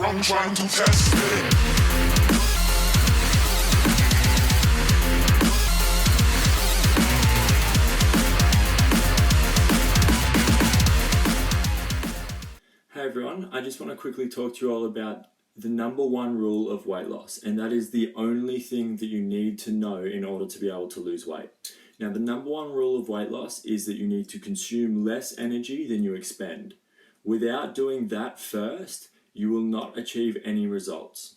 I'm trying to test it. Hey everyone, I just want to quickly talk to you all about the number one rule of weight loss, and that is the only thing that you need to know in order to be able to lose weight. Now, the number one rule of weight loss is that you need to consume less energy than you expend. Without doing that first, you will not achieve any results.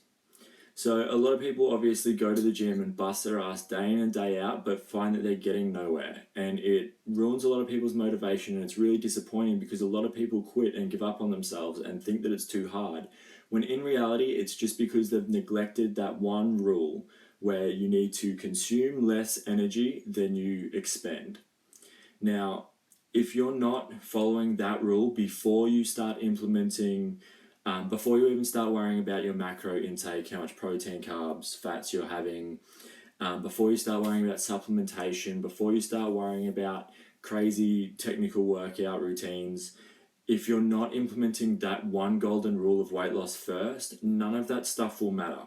So a lot of people obviously go to the gym and bust their ass day in and day out, but find that they're getting nowhere. And it ruins a lot of people's motivation, and it's really disappointing because a lot of people quit and give up on themselves and think that it's too hard. When in reality, it's just because they've neglected that one rule where you need to consume less energy than you expend. Now, if you're not following that rule before you start implementing before you even start worrying about your macro intake, how much protein, carbs, fats you're having, before you start worrying about supplementation, before you start worrying about crazy technical workout routines, if you're not implementing that one golden rule of weight loss first, none of that stuff will matter.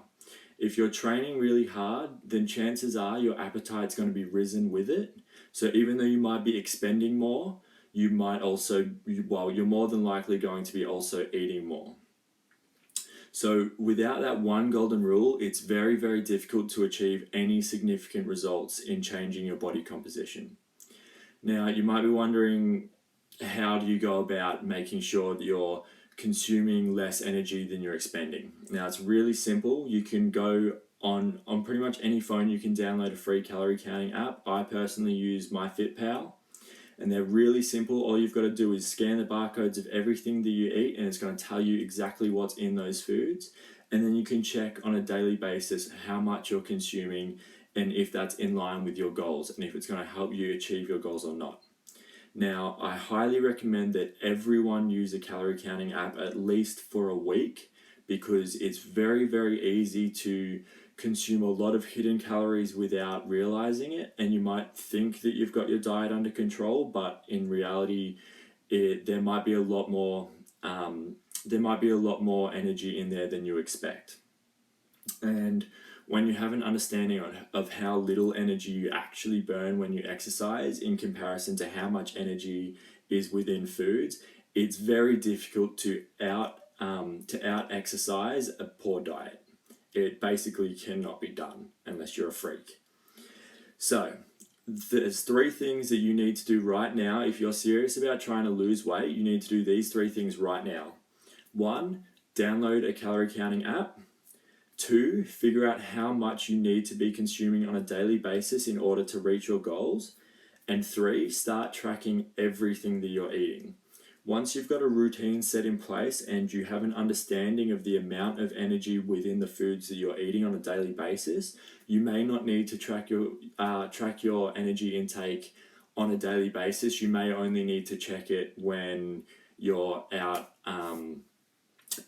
If you're training really hard, then chances are your appetite's going to be risen with it. So even though you might be expending more, you might also, well, you're more than likely going to be also eating more. So without that one golden rule, it's very, very difficult to achieve any significant results in changing your body composition. Now, you might be wondering, how do you go about making sure that you're consuming less energy than you're expending? Now, it's really simple. You can go on pretty much any phone, you can download a free calorie counting app. I personally use MyFitPal. And they're really simple. All you've got to do is scan the barcodes of everything that you eat, and it's going to tell you exactly what's in those foods. And then you can check on a daily basis how much you're consuming and if that's in line with your goals and if it's going to help you achieve your goals or not. Now, I highly recommend that everyone use a calorie counting app at least for a week, because it's very, very easy to consume a lot of hidden calories without realizing it, and you might think that you've got your diet under control, but in reality there might be a lot more energy in there than you expect. And when you have an understanding of how little energy you actually burn when you exercise in comparison to how much energy is within foods, it's very difficult to out exercise a poor diet. It basically cannot be done unless you're a freak. So there's three things that you need to do right now. If you're serious about trying to lose weight, you need to do these three things right now. 1, download a calorie counting app. 2, figure out how much you need to be consuming on a daily basis in order to reach your goals. And 3, start tracking everything that you're eating. Once you've got a routine set in place and you have an understanding of the amount of energy within the foods that you're eating on a daily basis, you may not need to track your energy intake on a daily basis. You may only need to check it when you're out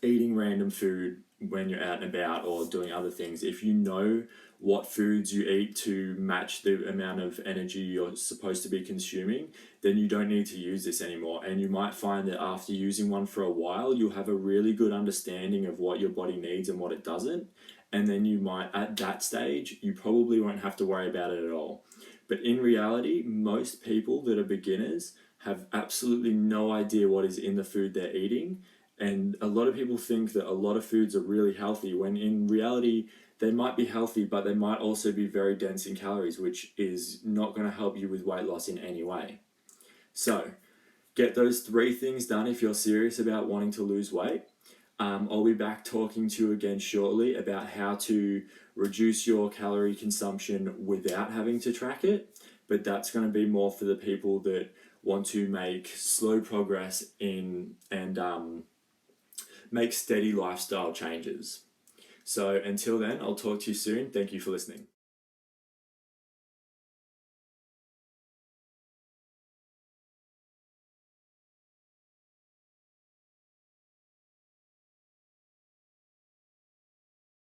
eating random food, when you're out and about or doing other things. If you know what foods you eat to match the amount of energy you're supposed to be consuming, then you don't need to use this anymore. And you might find that after using one for a while, you'll have a really good understanding of what your body needs and what it doesn't. And then you might, at that stage, you probably won't have to worry about it at all. But in reality, most people that are beginners have absolutely no idea what is in the food they're eating. And a lot of people think that a lot of foods are really healthy, when in reality, they might be healthy, but they might also be very dense in calories, which is not going to help you with weight loss in any way. So, get those 3 things done if you're serious about wanting to lose weight. I'll be back talking to you again shortly about how to reduce your calorie consumption without having to track it, but that's going to be more for the people that want to make slow progress in and make steady lifestyle changes. So until then, I'll talk to you soon. Thank you for listening.